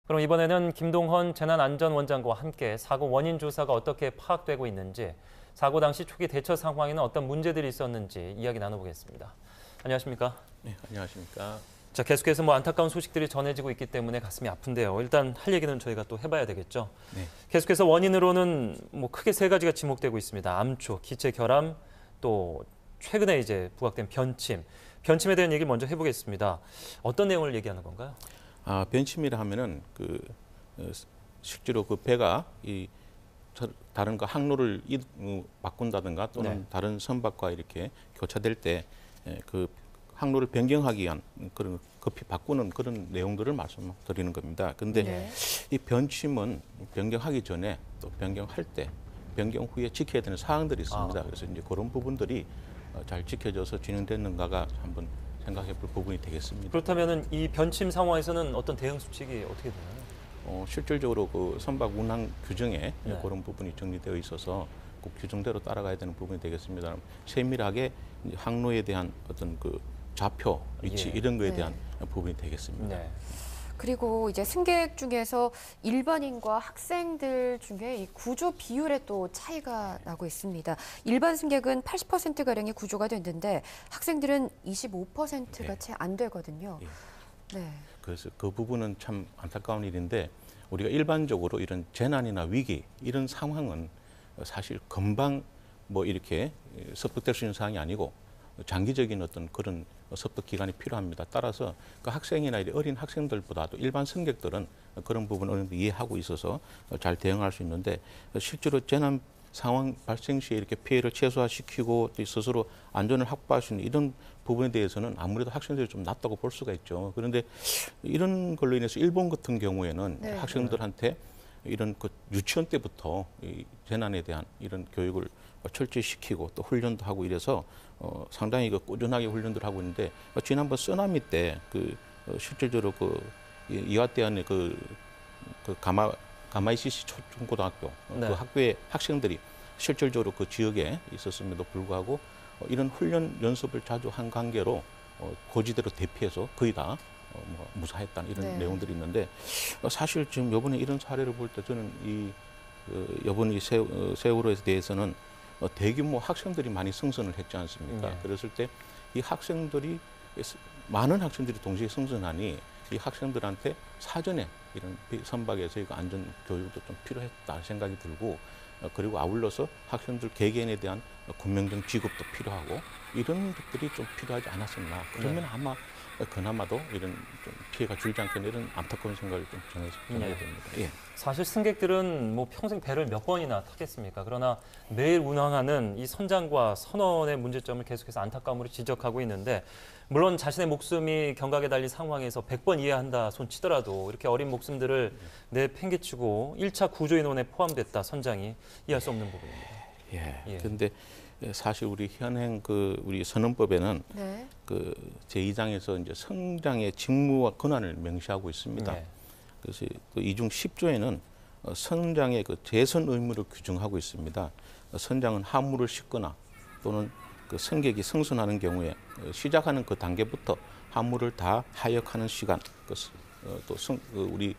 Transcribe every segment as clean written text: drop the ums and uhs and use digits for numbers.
그럼 이번에는 김동헌 재난안전원장과 함께 사고 원인 조사가 어떻게 파악되고 있는지, 사고 당시 초기 대처 상황에는 어떤 문제들이 있었는지 이야기 나눠보겠습니다. 안녕하십니까? 네, 안녕하십니까? 자, 계속해서 안타까운 소식들이 전해지고 있기 때문에 가슴이 아픈데요. 일단 할 얘기는 저희가 또 해봐야 되겠죠. 네. 계속해서 원인으로는 크게 세 가지가 지목되고 있습니다. 암초, 기체 결함, 또 최근에 이제 부각된 변침. 변침에 대한 얘기 먼저 해보겠습니다. 어떤 내용을 얘기하는 건가요? 변침이라 하면은 실제로 그 배가 다른 항로를 바꾼다든가 또는 네. 다른 선박과 이렇게 교차될 때 그 항로를 변경하기 위한 그런 급히 바꾸는 그런 내용들을 말씀드리는 겁니다. 근데 네. 이 변침은 변경하기 전에 또 변경할 때 변경 후에 지켜야 되는 사항들이 있습니다. 그래서 이제 그런 부분들이 잘 지켜져서 진행됐는가가 한번 생각해 볼 부분이 되겠습니다. 그렇다면 이 변침 상황에서는 어떤 대응 수칙이 어떻게 되나요? 실질적으로 그 선박 운항 규정에 네. 그런 부분이 정리되어 있어서 꼭 규정대로 따라가야 되는 부분이 되겠습니다. 세밀하게 이제 항로에 대한 어떤 그 좌표, 위치 이런 거에 대한 부분이 되겠습니다. 네. 그리고 이제 승객 중에서 일반인과 학생들 중에 이 구조 비율에 또 차이가 나고 있습니다. 일반 승객은 80%가량이 구조가 됐는데 학생들은 25%가 채 안 되거든요. 네. 그래서 그 부분은 참 안타까운 일인데 우리가 일반적으로 이런 재난이나 위기 이런 상황은 사실 금방 이렇게 섭득될 수 있는 사항이 아니고 장기적인 어떤 그런 섭득 기간이 필요합니다. 따라서 그 학생이나 어린 학생들보다도 일반 승객들은 그런 부분을 어느 정도 이해하고 있어서 잘 대응할 수 있는데 실제로 재난 상황 발생 시에 이렇게 피해를 최소화시키고 또 스스로 안전을 확보할 수 있는 이런 부분에 대해서는 아무래도 학생들이 좀 낮다고 볼 수가 있죠. 그런데 이런 걸로 인해서 일본 같은 경우에는 학생들한테 이런 유치원 때부터 이 재난에 대한 이런 교육을 철저히 시키고 또 훈련도 하고 이래서 상당히 꾸준하게 훈련들 하고 있는데 지난번 쓰나미 때 실질적으로 이와떼안의 가마이시시 초중고등학교 그 학교의 학생들이 실질적으로 그 지역에 있었음에도 불구하고 이런 훈련 연습을 자주 한 관계로 고지대로 대피해서 거의 다 무사했다는 이런 내용들이 있는데 사실 지금 이번에 이런 사례를 볼 때 저는 이번 이 세월호에 대해서는 대규모 학생들이 많이 승선을 했지 않습니까? 그랬을 때 이 학생들이 많은 학생들이 동시에 승선하니 이 학생들한테 사전에 이런 선박에서 안전 교육도 좀 필요했다 생각이 들고 그리고 아울러서 학생들 개개인에 대한 군명정 지급도 필요하고 이런 것들이 좀 필요하지 않았었나. 그러면 아마 그나마도 이런 좀 피해가 줄지 않겠나 이런 안타까운 생각을 좀 전해야 됩니다. 예. 사실 승객들은 평생 배를 몇 번이나 타겠습니까? 그러나 매일 운항하는 이 선장과 선원의 문제점을 계속해서 안타까움으로 지적하고 있는데 물론 자신의 목숨이 경각에 달린 상황에서 100번 이해한다 손 치더라도 이렇게 어린 목숨들을 내팽개치고 1차 구조인원에 포함됐다 선장이 이해할 수 없는 부분입니다. 그런데 사실 우리 현행 우리 선언법에는 제2장에서 이제 선장의 직무와 권한을 명시하고 있습니다. 그래서 이중 10조에는 선장의 재선 의무를 규정하고 있습니다. 선장은 하물을 싣거나 또는 승객이 승선하는 경우에 시작하는 그 단계부터 하물을 다 하역하는 시간, 또 우리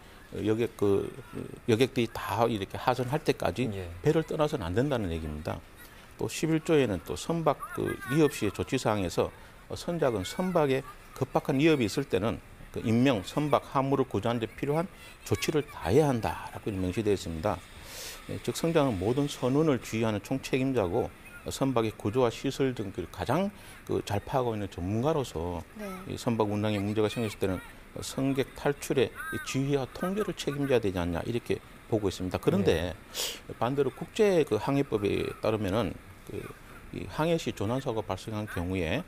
여객들이 다 이렇게 하선할 때까지 배를 떠나서는 안 된다는 얘기입니다. 또 11조에는 또 선박 위협 시의 조치 사항에서 선장은 선박에 급박한 위협이 있을 때는 인명, 선박, 화물을 구조하는 데 필요한 조치를 다해야 한다라고 명시되어 있습니다. 즉 선장은 모든 선원을 지휘하는 총책임자고 선박의 구조와 시설 등 가장 잘 파악하고 있는 전문가로서 이 선박 운항에 문제가 생겼을 때는 승객 탈출의 지휘와 통제를 책임져야 되지 않냐 이렇게 보고 있습니다. 그런데 반대로 국제 항해법에 따르면은 이 항해 시 조난사고가 발생한 경우에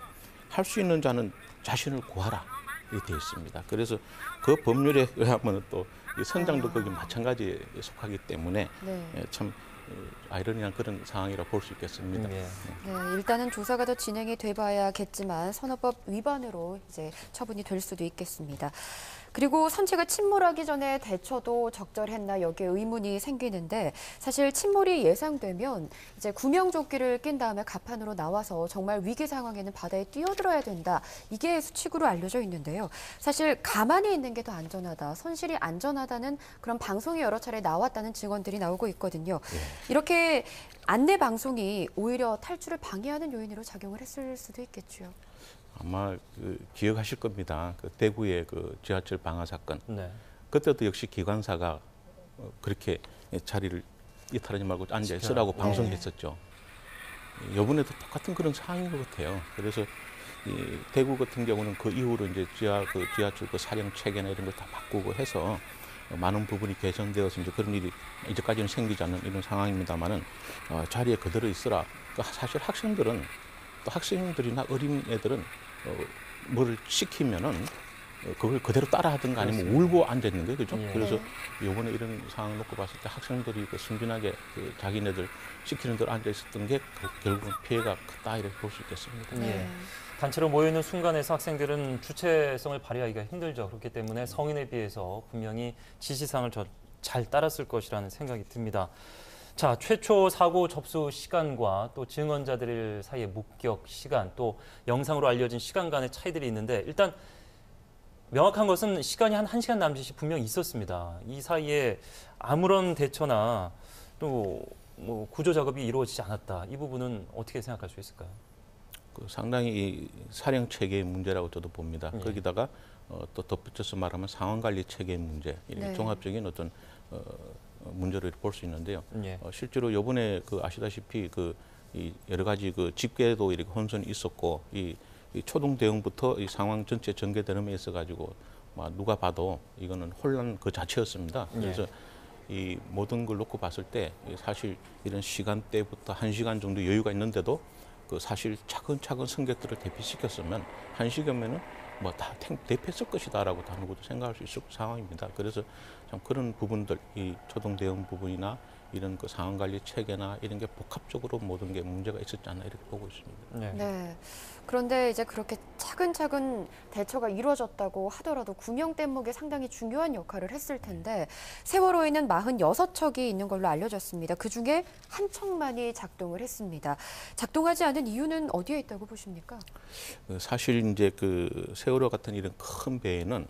할 수 있는 자는 자신을 구하라 이렇게 되어 있습니다. 그래서 그 법률에 의하면 또 이 선장도 거기 마찬가지에 속하기 때문에 참 아이러니한 그런 상황이라 볼 수 있겠습니다. 일단은 조사가 더 진행이 돼봐야겠지만 선호법 위반으로 이제 처분이 될 수도 있겠습니다. 그리고 선체가 침몰하기 전에 대처도 적절했나 여기에 의문이 생기는데 사실 침몰이 예상되면 이제 구명조끼를 낀 다음에 갑판으로 나와서 정말 위기 상황에는 바다에 뛰어들어야 된다. 이게 수칙으로 알려져 있는데요. 사실 가만히 있는 게 더 안전하다. 선실이 안전하다는 그런 방송이 여러 차례 나왔다는 증언들이 나오고 있거든요. 이렇게 안내 방송이 오히려 탈출을 방해하는 요인으로 작용을 했을 수도 있겠죠. 아마 기억하실 겁니다. 그 대구의 그 지하철 방화 사건. 네. 그때도 역시 기관사가 그렇게 자리를 이탈하지 말고 앉아 있으라고 방송했었죠. 이번에도 똑같은 그런 상황인 것 같아요. 그래서 이 대구 같은 경우는 그 이후로 이제 지하철 그 사령 체계나 이런 걸 다 바꾸고 해서 많은 부분이 개선되어서 이제 그런 일이 이제까지는 생기지 않는 이런 상황입니다만은 자리에 그대로 있으라. 사실 학생들은 또 학생들이나 어린 애들은 뭐를 시키면은 그걸 그대로 따라 하든가 아니면 울고 앉아 있는 거예요. 그죠? 그래서 이번에 이런 상황을 놓고 봤을 때 학생들이 그 순진하게 그 자기네들 시키는 대로 앉아 있었던 게 결국은 피해가 크다 이렇게 볼 수 있겠습니다. 단체로 모여있는 순간에서 학생들은 주체성을 발휘하기가 힘들죠. 그렇기 때문에 성인에 비해서 분명히 지시사항을 잘 따랐을 것이라는 생각이 듭니다. 자, 최초 사고 접수 시간과 또 증언자들 사이의 목격 시간, 또 영상으로 알려진 시간 간의 차이들이 있는데 일단 명확한 것은 시간이 한 1시간 남짓이 분명히 있었습니다. 이 사이에 아무런 대처나 또 뭐 구조 작업이 이루어지지 않았다. 이 부분은 어떻게 생각할 수 있을까요? 상당히 이 사령 체계의 문제라고 저도 봅니다. 거기다가 또 덧붙여서 말하면 상황 관리 체계의 문제, 종합적인 어떤 문제를 볼 수 있는데요. 실제로 이번에 그 아시다시피 이 여러 가지 그 집계도 이렇게 혼선이 있었고 이 초동 대응부터 이 상황 전체 전개되는 데 있어 가지고 누가 봐도 이거는 혼란 그 자체였습니다. 그래서 이 모든 걸 놓고 봤을 때 사실 이런 시간대부터 1시간 정도 여유가 있는데도 그 사실 차근차근 승객들을 대피시켰으면 1시간면은 뭐 다 대피했을 것이다라고 다 누구도 생각할 수 있을 상황입니다. 그래서 참 그런 부분들, 이 초동 대응 부분이나 이런 그 상황 관리 체계나 이런 게 복합적으로 모든 게 문제가 있었지 않나 이렇게 보고 있습니다. 네. 그런데 이제 그렇게 차근차근 대처가 이루어졌다고 하더라도 구명 뗏목이 상당히 중요한 역할을 했을 텐데 세월호에는 46척이 있는 걸로 알려졌습니다. 그중에 한 척만이 작동을 했습니다. 작동하지 않은 이유는 어디에 있다고 보십니까? 사실 이제 그 세월호 같은 이런 큰 배에는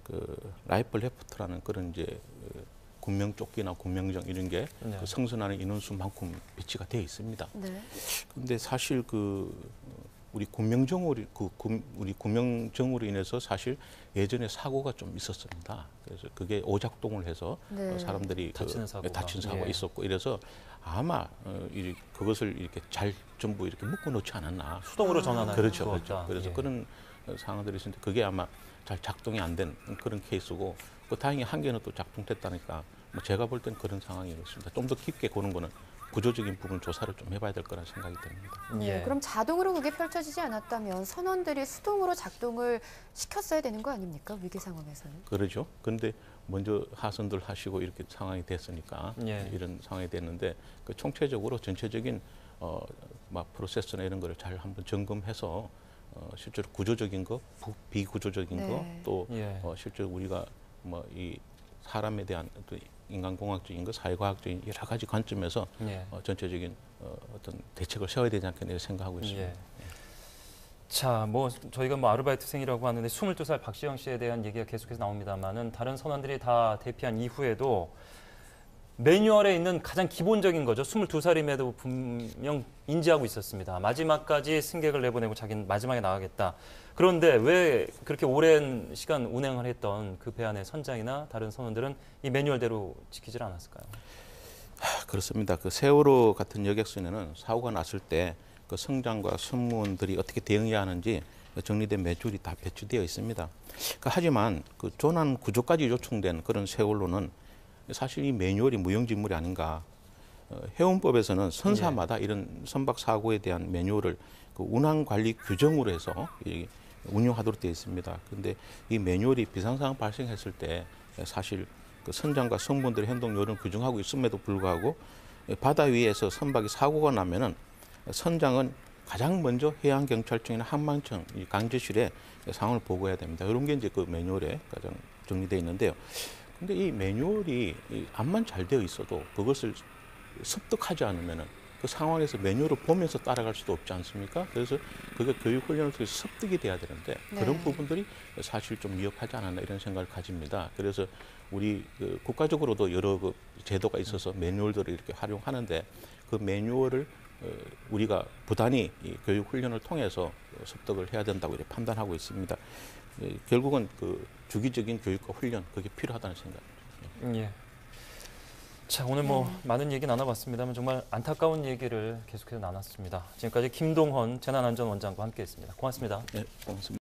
그 라이플 레프트라는 그런 이제 군명조끼나 군명정 이런 게 그 성선하는 인원수만큼 배치가 되어 있습니다. 그런데 사실 우리 군명정으로 인해서 사실 예전에 사고가 좀 있었습니다. 그래서 그게 오작동을 해서 사람들이 다친 사고가 있었고 이래서 아마 그것을 이렇게 잘 전부 이렇게 묶어 놓지 않았나. 수동으로 전환하는 그렇죠. 그래서 그런 상황들이 있었는데 그게 아마 잘 작동이 안 된 그런 케이스고 다행히 한 개는 또 작동됐다니까 뭐 제가 볼 땐 그런 상황이었습니다. 좀 더 깊게 보는 거는 구조적인 부분 조사를 좀 해봐야 될 거라 생각이 듭니다. 그럼 자동으로 그게 펼쳐지지 않았다면 선원들이 수동으로 작동을 시켰어야 되는 거 아닙니까? 위기 상황에서는. 그러죠. 그런데 먼저 하선들 하시고 이렇게 상황이 됐으니까 이런 상황이 됐는데 그 총체적으로 전체적인 프로세스나 이런 거를 잘 한번 점검해서 실제로 구조적인 거, 비구조적인 거, 또 실제로 우리가 뭐 이 사람에 대한 또 인간공학적인 거, 사회과학적인 여러 가지 관점에서 전체적인 어떤 대책을 세워야 되지 않겠나 생각하고 있습니다. 자, 뭐 저희가 뭐 아르바이트생이라고 하는데 22살 박시영 씨에 대한 얘기가 계속해서 나옵니다만은 다른 선원들이 다 대피한 이후에도 매뉴얼에 있는 가장 기본적인 거죠. 22살임에도 분명 인지하고 있었습니다. 마지막까지 승객을 내보내고 자기는 마지막에 나가겠다. 그런데 왜 그렇게 오랜 시간 운행을 했던 그 배 안의 선장이나 다른 선원들은 이 매뉴얼대로 지키질 않았을까요? 그렇습니다. 그 세월호 같은 여객선에는 사고가 났을 때 그 선장과 선무원들이 어떻게 대응해야 하는지 정리된 매뉴얼이 다 배치되어 있습니다. 하지만 그 조난 구조까지 요청된 그런 세월호는 사실 이 매뉴얼이 무용지물이 아닌가. 해운법에서는 선사마다 이런 선박 사고에 대한 매뉴얼을 그 운항 관리 규정으로 해서 운용하도록 되어 있습니다. 그런데 이 매뉴얼이 비상 상황 발생했을 때 사실 그 선장과 선무원들의 행동 요령을 규정하고 있음에도 불구하고 바다 위에서 선박이 사고가 나면은 선장은 가장 먼저 해양경찰청이나 항만청 강제실에 상황을 보고해야 됩니다. 이런 게 이제 그 매뉴얼의 가장 정리되어 있는데요. 근데 이 매뉴얼이 암만 잘 되어 있어도 그것을 습득하지 않으면은 그 상황에서 매뉴얼을 보면서 따라갈 수도 없지 않습니까? 그래서 그게 교육 훈련을 통해서 습득이 돼야 되는데 그런 부분들이 사실 좀 미흡하지 않았나 이런 생각을 가집니다. 그래서 우리 그 국가적으로도 여러 그 제도가 있어서 매뉴얼들을 이렇게 활용하는데 그 매뉴얼을 우리가 부단히 이 교육 훈련을 통해서 습득을 해야 된다고 이렇게 판단하고 있습니다. 결국은 그 주기적인 교육과 훈련 그게 필요하다는 생각입니다. 예. 자, 오늘 뭐 많은 얘기 나눠봤습니다만 정말 안타까운 얘기를 계속해서 나눴습니다. 지금까지 김동헌 재난안전원장과 함께했습니다. 고맙습니다. 네, 고맙습니다.